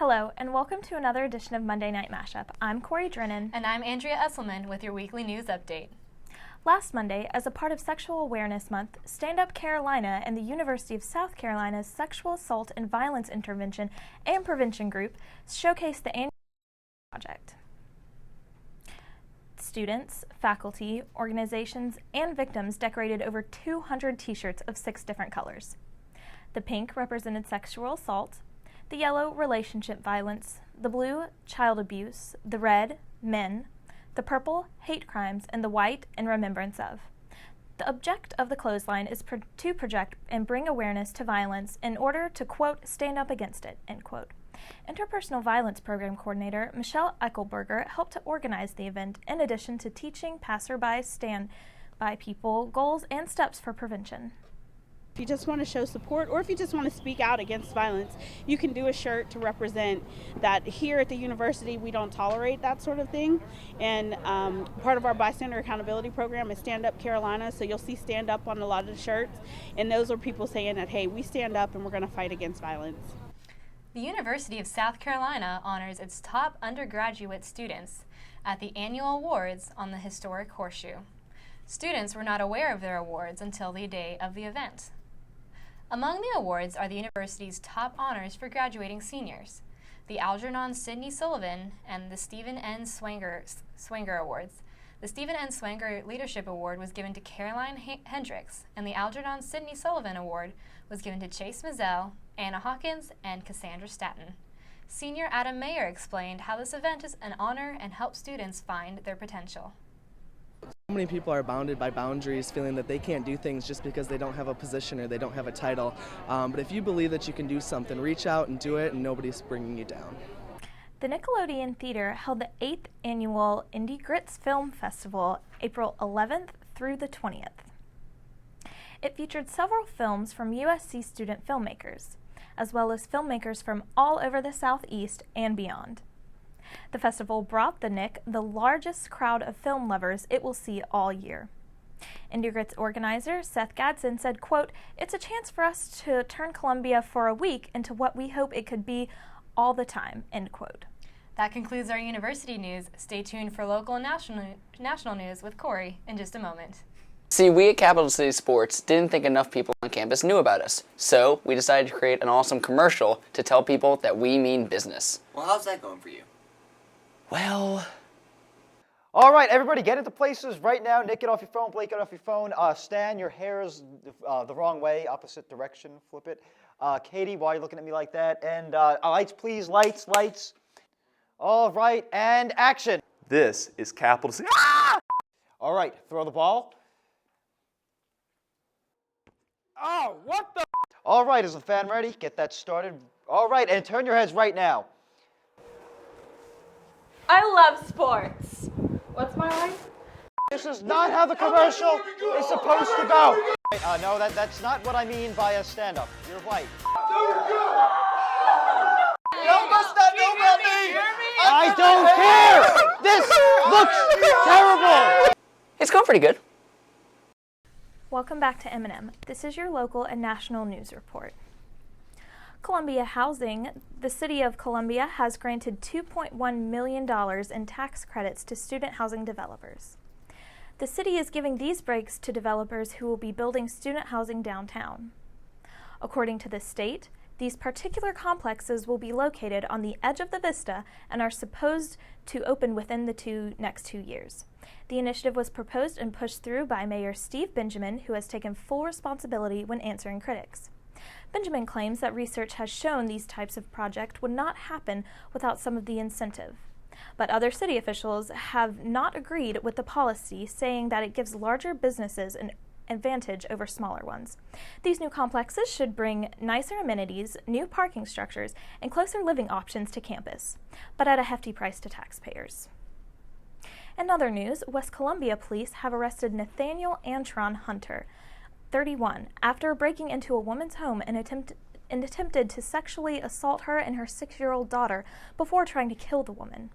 Hello, and welcome to another edition of Monday Night Mashup. I'm Drennon. And I'm Andrea Esselman with your weekly news update. Last Monday, as a part of Sexual Awareness Month, Stand Up Carolina and the University of South Carolina's Sexual Assault and Violence Intervention and Prevention Group showcased the annual project. Students, faculty, organizations, and victims decorated over 200 t-shirts of 6 different colors. The pink represented sexual assault, the yellow, relationship violence, the blue, child abuse, the red, men, the purple, hate crimes, and the white, in remembrance of. The object of the clothesline is to project and bring awareness to violence in order to, quote, stand up against it, end quote. Interpersonal Violence Program Coordinator Michelle Eichelberger helped to organize the event in addition to teaching passerby stand-by people goals and steps for prevention. If you just want to show support or if you just want to speak out against violence, you can do a shirt to represent that here at the university we don't tolerate that sort of thing. And part of our bystander accountability program is Stand Up Carolina, so you'll see stand up on a lot of the shirts, and those are people saying that, hey, we stand up and we're going to fight against violence. The University of South Carolina honors its top undergraduate students at the annual awards on the historic Horseshoe. Students were not aware of their awards until the day of the event. Among the awards are the university's top honors for graduating seniors, the Algernon Sidney Sullivan and the Stephen N. Swanger Awards. The Stephen N. Swanger Leadership Award was given to Caroline Hendricks, and the Algernon Sidney Sullivan Award was given to Chase Mazzell, Anna Hawkins, and Cassandra Staton. Senior Adam Mayer explained how this event is an honor and helps students find their potential. So many people are bounded by boundaries, feeling that they can't do things just because they don't have a position or they don't have a title. But if you believe that you can do something, reach out and do it, and nobody's bringing you down. The Nickelodeon Theater held the 8th annual Indie Grits Film Festival, April 11th through the 20th. It featured several films from USC student filmmakers, as well as filmmakers from all over the Southeast and beyond. The festival brought the Nick the largest crowd of film lovers it will see all year. Indie Grits organizer Seth Gadsden said, quote, "It's a chance for us to turn Columbia for a week into what we hope it could be all the time," end quote. That concludes our university news. Stay tuned for local and national news with Corey in just a moment. See, we at Capital City Sports didn't think enough people on campus knew about us, so we decided to create an awesome commercial to tell people that we mean business. Well, how's that going for you? Well... All right, everybody, get into places right now. Nick, get off your phone. Blake, get off your phone. Stan, your hair is the wrong way, opposite direction. Flip it. Katie, why are you looking at me like that? And lights, please. Lights, lights. All right, and action. This is Capital City. Ah! All right, throw the ball. Oh, what the? All right, is the fan ready? Get that started. All right, and turn your heads right now. I love sports. What's my line? This is not how the commercial is supposed to go. No, that's not what I mean by a stand-up. You're white. You must not know about me. I don't care. This looks terrible. It's going pretty good. Welcome back to M&M. This is your local and national news report. Columbia Housing, the City of Columbia has granted $2.1 million in tax credits to student housing developers. The city is giving these breaks to developers who will be building student housing downtown. According to the state, these particular complexes will be located on the edge of the vista and are supposed to open within the next 2 years. The initiative was proposed and pushed through by Mayor Steve Benjamin, who has taken full responsibility when answering critics. Benjamin claims that research has shown these types of projects would not happen without some of the incentive. But other city officials have not agreed with the policy, saying that it gives larger businesses an advantage over smaller ones. These new complexes should bring nicer amenities, new parking structures, and closer living options to campus, but at a hefty price to taxpayers. In other news, West Columbia police have arrested Nathaniel Antron Hunter, 31, after breaking into a woman's home and attempted to sexually assault her and her 6-year-old daughter before trying to kill the woman.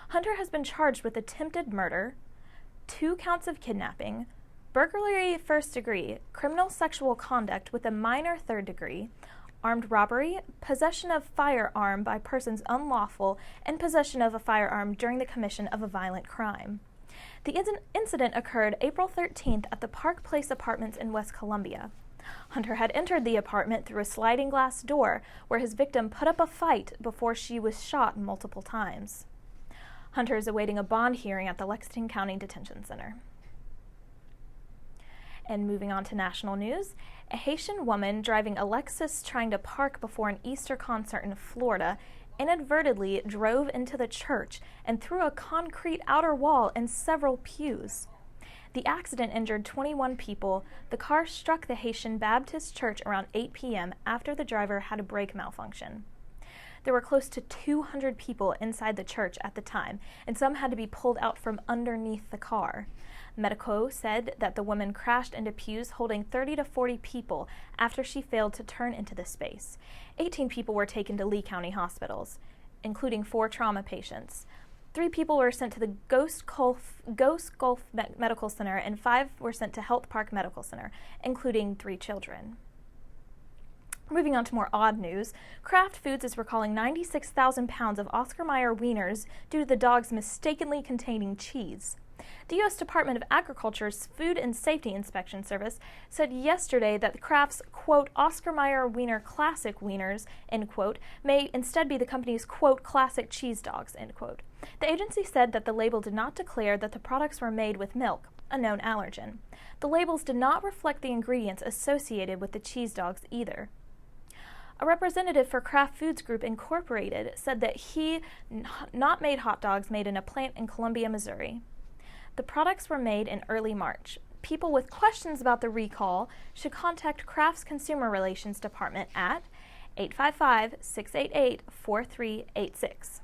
Hunter has been charged with attempted murder, 2 counts of kidnapping, burglary first degree, criminal sexual conduct with a minor third degree, armed robbery, possession of firearm by persons unlawful, and possession of a firearm during the commission of a violent crime. The incident occurred April 13th at the Park Place Apartments in West Columbia. Hunter had entered the apartment through a sliding glass door where his victim put up a fight before she was shot multiple times. Hunter is awaiting a bond hearing at the Lexington County Detention Center. And moving on to national news, a Haitian woman driving a Lexus trying to park before an Easter concert in Florida inadvertently drove into the church and through a concrete outer wall and several pews. The accident injured 21 people. The car struck the Haitian Baptist Church around 8 p.m. after the driver had a brake malfunction. There were close to 200 people inside the church at the time, and some had to be pulled out from underneath the car. Medico said that the woman crashed into pews holding 30 to 40 people after she failed to turn into the space. 18 people were taken to Lee County hospitals, including 4 trauma patients. 3 people were sent to the Ghost Gulf Medical Center, and 5 were sent to Health Park Medical Center, including 3 children. Moving on to more odd news, Kraft Foods is recalling 96,000 pounds of Oscar Mayer wieners due to the dogs mistakenly containing cheese. The U.S. Department of Agriculture's Food and Safety Inspection Service said yesterday that Kraft's, quote, Oscar Mayer Wiener Classic Wieners, end quote, may instead be the company's, quote, classic cheese dogs, end quote. The agency said that the label did not declare that the products were made with milk, a known allergen. The labels did not reflect the ingredients associated with the cheese dogs either. A representative for Kraft Foods Group Incorporated said that he not made hot dogs made in a plant in Columbia, Missouri. The products were made in early March. People with questions about the recall should contact Kraft's Consumer Relations Department at 855-688-4386.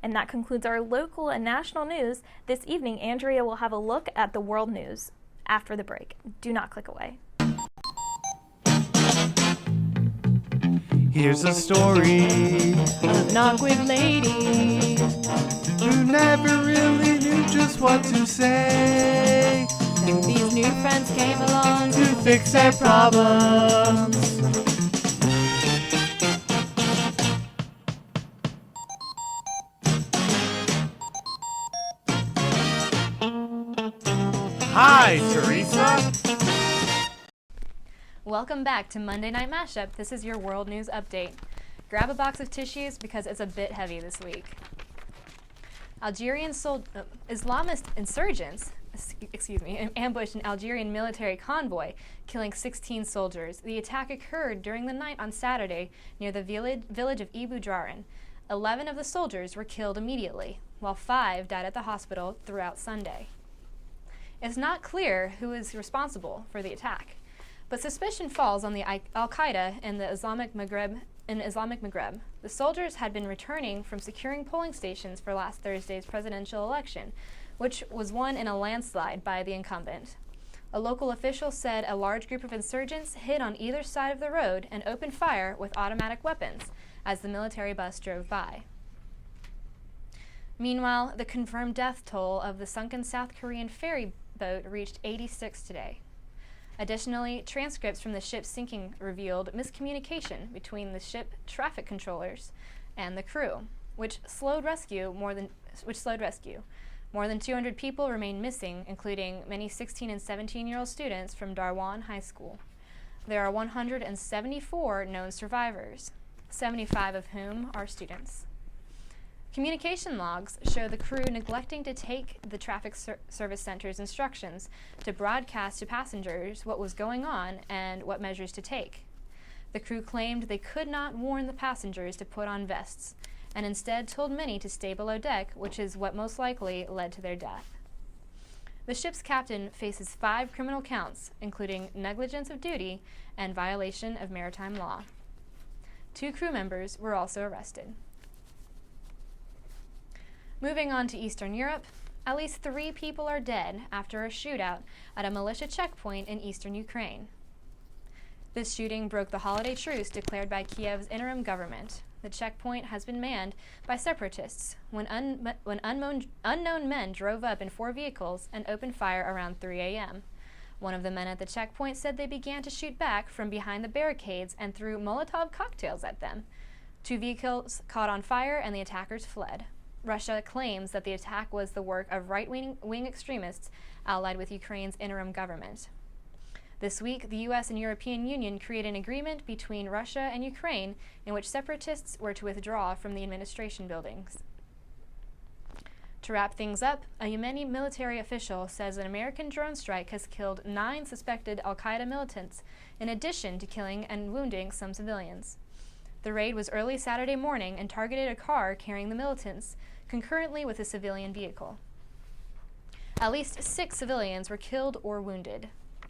And that concludes our local and national news. This evening, Andrea will have a look at the world news after the break. Do not click away. Here's a story Of an awkward lady who never really knew just what to say and these new friends came along to fix their problems. Hi, Teresa. Welcome back to Monday Night Mashup. This is your world news update. Grab a box of tissues because it's a bit heavy this week. Islamist insurgents ambushed an Algerian military convoy, killing 16 soldiers. The attack occurred during the night on Saturday near the village of Ibu Draran. 11 of the soldiers were killed immediately, while 5 died at the hospital throughout Sunday. It's not clear who is responsible for the attack, but suspicion falls on the Al-Qaeda in the Islamic Maghreb. The soldiers had been returning from securing polling stations for last Thursday's presidential election, which was won in a landslide by the incumbent. A local official said a large group of insurgents hid on either side of the road and opened fire with automatic weapons as the military bus drove by. Meanwhile, the confirmed death toll of the sunken South Korean ferry boat reached 86 today. Additionally, transcripts from the ship's sinking revealed miscommunication between the ship traffic controllers and the crew, which slowed rescue. More than 200 people remain missing, including many 16 and 17-year-old students from Darwan High School. There are 174 known survivors, 75 of whom are students. Communication logs show the crew neglecting to take the traffic service center's instructions to broadcast to passengers what was going on and what measures to take. The crew claimed they could not warn the passengers to put on vests, and instead told many to stay below deck, which is what most likely led to their death. The ship's captain faces 5 criminal counts, including negligence of duty and violation of maritime law. 2 crew members were also arrested. Moving on to Eastern Europe, at least 3 people are dead after a shootout at a militia checkpoint in eastern Ukraine. This shooting broke the holiday truce declared by Kiev's interim government. The checkpoint has been manned by separatists when unknown men drove up in 4 vehicles and opened fire around 3 a.m. One of the men at the checkpoint said they began to shoot back from behind the barricades and threw Molotov cocktails at them. 2 vehicles caught on fire and the attackers fled. Russia claims that the attack was the work of right-wing extremists allied with Ukraine's interim government. This week, the U.S. and European Union created an agreement between Russia and Ukraine in which separatists were to withdraw from the administration buildings. To wrap things up, a Yemeni military official says an American drone strike has killed 9 suspected al-Qaeda militants, in addition to killing and wounding some civilians. The raid was early Saturday morning and targeted a car carrying the militants, concurrently with a civilian vehicle. At least 6 civilians were killed or wounded.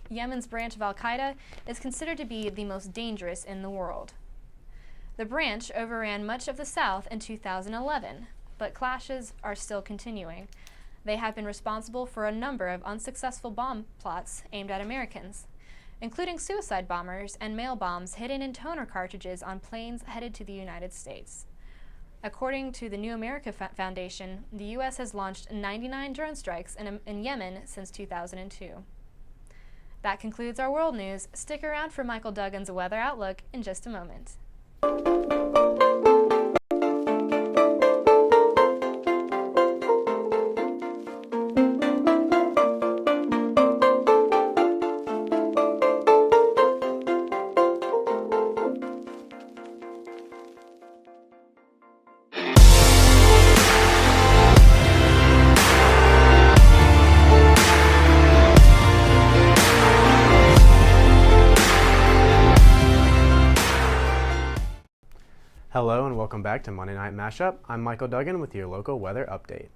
Yemen's branch of al-Qaeda is considered to be the most dangerous in the world. The branch overran much of the south in 2011, but clashes are still continuing. They have been responsible for a number of unsuccessful bomb plots aimed at Americans, including suicide bombers and mail bombs hidden in toner cartridges on planes headed to the United States. According to the New America Foundation, the U.S. has launched 99 drone strikes in Yemen since 2002. That concludes our world news. Stick around for Michael Duggan's weather outlook in just a moment. Hello and welcome back to Monday Night Mashup. I'm Michael Duggan with your local weather update.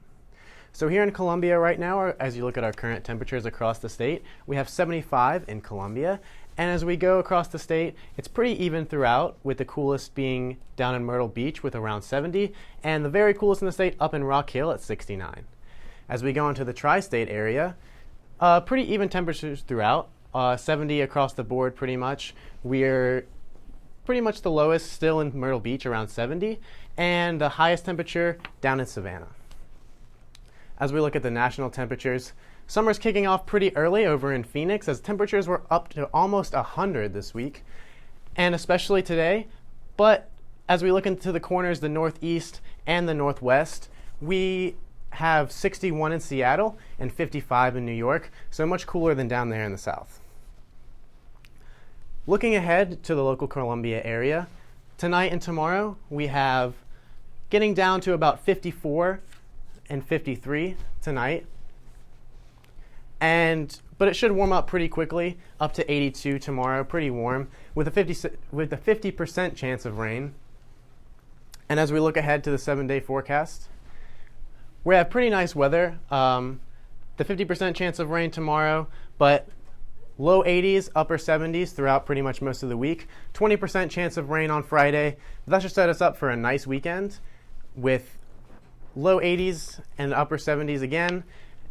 So here in Columbia right now, as you look at our current temperatures across the state, we have 75 in Columbia. And as we go across the state, it's pretty even throughout, with the coolest being down in Myrtle Beach with around 70, and the very coolest in the state up in Rock Hill at 69. As we go into the tri-state area, pretty even temperatures throughout, 70 across the board pretty much. We're pretty much the lowest still in Myrtle Beach, around 70, and the highest temperature down in Savannah. As we look at the national temperatures, summer's kicking off pretty early over in Phoenix, as temperatures were up to almost 100 this week, and especially today. But as we look into the corners, the northeast and the northwest, we have 61 in Seattle and 55 in New York, so much cooler than down there in the south. Looking ahead to the local Columbia area, tonight and tomorrow we have getting down to about 54 and 53 tonight. But it should warm up pretty quickly, up to 82 tomorrow, pretty warm, with a 50% chance of rain. And as we look ahead to the 7-day forecast, we have pretty nice weather. The 50% chance of rain tomorrow, but low 80s, upper 70s throughout pretty much most of the week. 20% chance of rain on Friday. That should set us up for a nice weekend with low 80s and upper 70s again.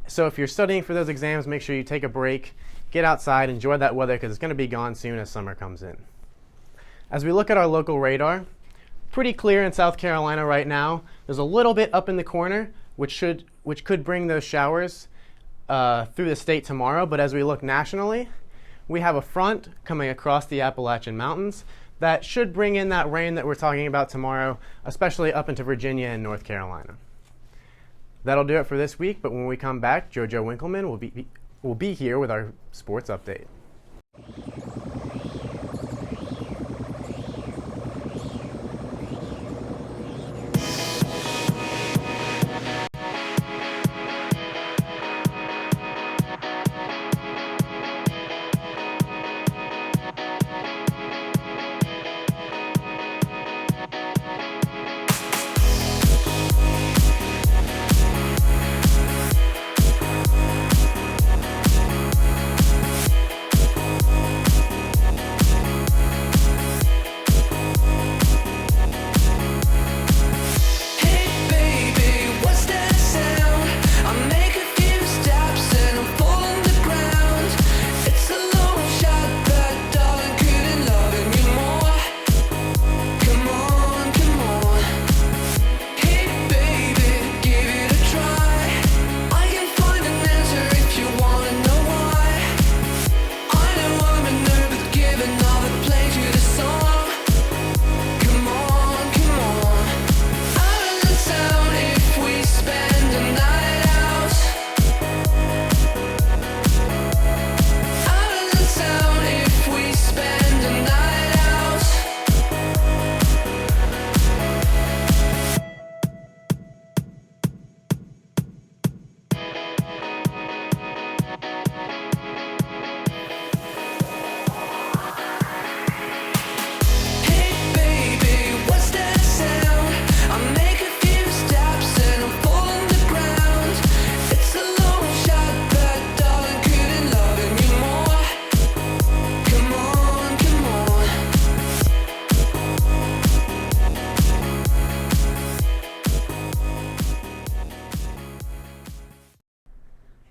So if you're studying for those exams, make sure you take a break, get outside, enjoy that weather, because it's going to be gone soon as summer comes in. As we look at our local radar, pretty clear in South Carolina right now. There's a little bit up in the corner, which could bring those showers through the state tomorrow. But as we look nationally, we have a front coming across the Appalachian Mountains that should bring in that rain that we're talking about tomorrow, especially up into Virginia and North Carolina. That'll do it for this week, but when we come back, JoJo Winkelman will be here with our sports update.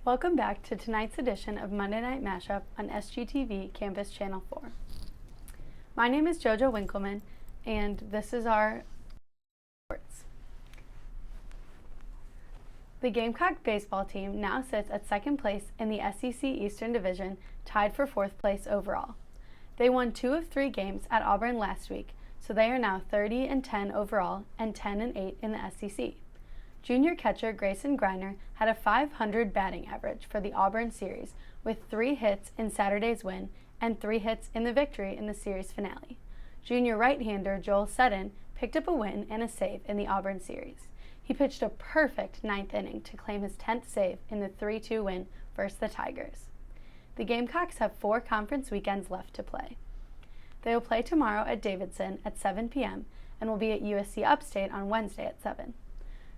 Welcome back to tonight's edition of Monday Night Mashup on SGTV Campus Channel 4. My name is JoJo Winkelman, and this is our sports. The Gamecock baseball team now sits at second place in the SEC Eastern Division, tied for fourth place overall. They won 2 of 3 games at Auburn last week, so they are now 30-10 overall and 10-8 in the SEC. Junior catcher Grayson Griner had a .500 batting average for the Auburn series, with 3 hits in Saturday's win and 3 hits in the victory in the series finale. Junior right-hander Joel Seddon picked up a win and a save in the Auburn series. He pitched a perfect 9th inning to claim his 10th save in the 3-2 win versus the Tigers. The Gamecocks have 4 conference weekends left to play. They will play tomorrow at Davidson at 7 p.m. and will be at USC Upstate on Wednesday at 7.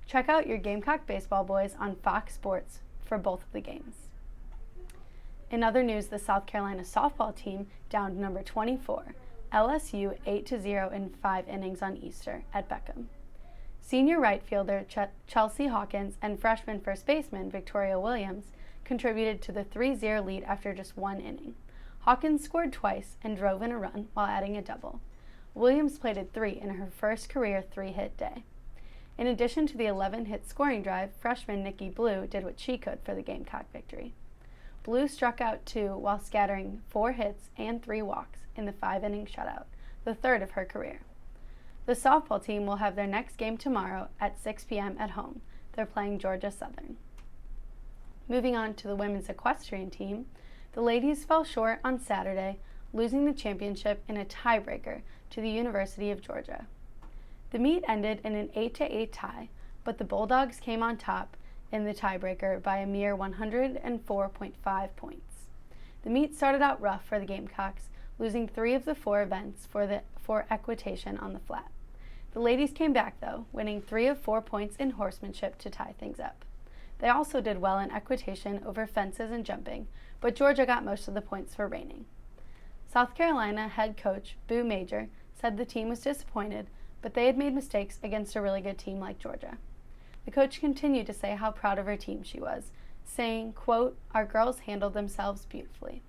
Check out your Gamecock baseball boys on Fox Sports for both of the games. In other news, the South Carolina softball team downed number 24, LSU 8-0 in 5 innings on Easter at Beckham. Senior right fielder Chelsea Hawkins and freshman first baseman Victoria Williams contributed to the 3-0 lead after just 1 inning. Hawkins scored twice and drove in a run while adding a double. Williams plated 3 in her first career 3-hit day. In addition to the 11-hit scoring drive, freshman Nikki Blue did what she could for the Gamecock victory. Blue struck out 2 while scattering 4 hits and 3 walks in the 5-inning shutout, the 3rd of her career. The softball team will have their next game tomorrow at 6 p.m. at home. They're playing Georgia Southern. Moving on to the women's equestrian team, the ladies fell short on Saturday, losing the championship in a tiebreaker to the University of Georgia. The meet ended in an 8-8 tie, but the Bulldogs came on top in the tiebreaker by a mere 104.5 points. The meet started out rough for the Gamecocks, losing 3 of the 4 events for equitation on the flat. The ladies came back though, winning 3 of 4 points in horsemanship to tie things up. They also did well in equitation over fences and jumping, but Georgia got most of the points for reining. South Carolina head coach Boo Major said the team was disappointed, but they had made mistakes against a really good team like Georgia. The coach continued to say how proud of her team she was, saying, quote, "Our girls handled themselves beautifully."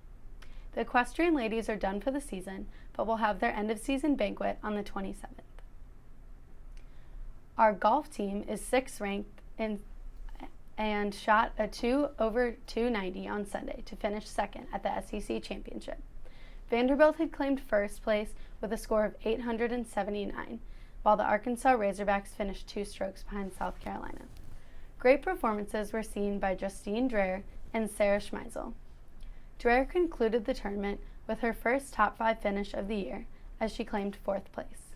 The equestrian ladies are done for the season, but will have their end-of-season banquet on the 27th. Our golf team is 6th ranked and shot a 2 over 290 on Sunday to finish 2nd at the SEC Championship. Vanderbilt had claimed first place with a score of 879, while the Arkansas Razorbacks finished 2 strokes behind South Carolina. Great performances were seen by Justine Dreher and Sarah Schmeisel. Dreher concluded the tournament with her first top 5 finish of the year, as she claimed 4th place.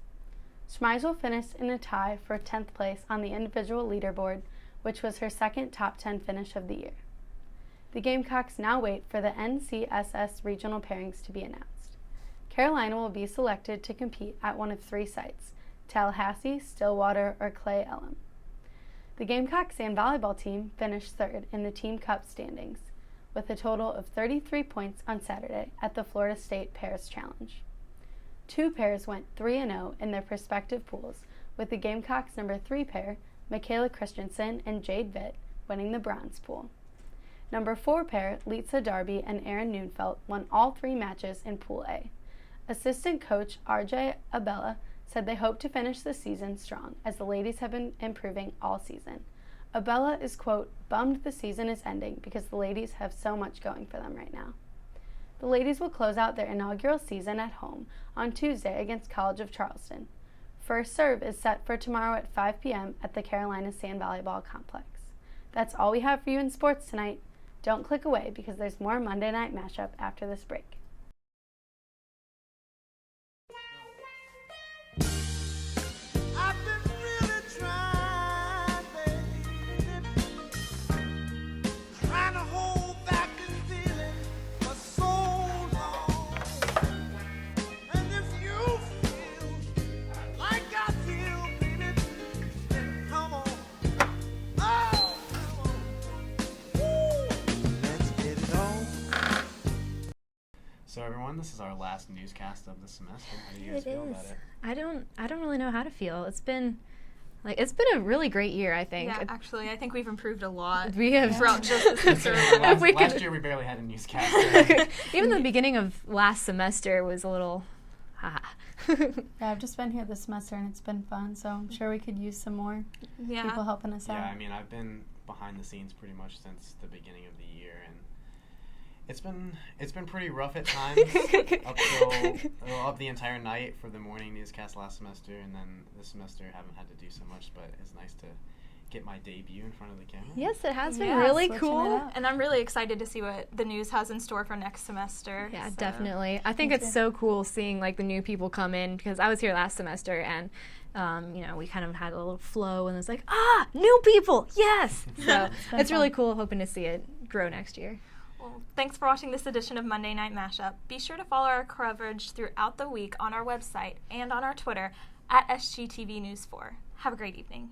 Schmeisel finished in a tie for 10th place on the individual leaderboard, which was her 2nd top 10 finish of the year. The Gamecocks now wait for the NCSS regional pairings to be announced. Carolina will be selected to compete at one of 3 sites: Tallahassee, Stillwater, or Clay Elum. The Gamecock sand volleyball team finished 3rd in the Team Cup standings, with a total of 33 points on Saturday at the Florida State Pairs Challenge. 2 pairs went 3-0 in their respective pools, with the Gamecocks number 3 pair, Michaela Christensen and Jade Vitt, winning the bronze pool. Number 4 pair, Litsa Darby and Aaron Neunfeld, won all 3 matches in Pool A. Assistant coach RJ Abella said they hope to finish the season strong, as the ladies have been improving all season. Abella is, quote, "bummed the season is ending because the ladies have so much going for them right now." The ladies will close out their inaugural season at home on Tuesday against College of Charleston. First serve is set for tomorrow at 5 p.m. at the Carolina Sand Volleyball Complex. That's all we have for you in sports tonight. Don't click away because there's more Monday Night Mashup after this break. So everyone, this is our last newscast of the semester. How do you guys feel about it? I don't really know how to feel. It's been Like, it's been a really great year, I think. Yeah, actually, I think we've improved a lot. We have. Throughout just this semester. Last year we barely had a newscast. Even the beginning of last semester was a little, haha. Yeah, I've just been here this semester and it's been fun, so I'm sure we could use some more people helping us out. Yeah, I mean, I've been behind the scenes pretty much since the beginning of the year, and it's been pretty rough at times up the entire night for the morning newscast last semester, and then this semester haven't had to do so much, but it's nice to get my debut in front of the camera. Yes, it has been really cool. And I'm really excited to see what the news has in store for next semester. Yeah, definitely. I think it's so cool seeing like the new people come in, because I was here last semester and we kind of had a little flow and it was like, new people, yes! So it's really cool, hoping to see it grow next year. Well, thanks for watching this edition of Monday Night Mashup. Be sure to follow our coverage throughout the week on our website and on our Twitter at SGTV News 4. Have a great evening.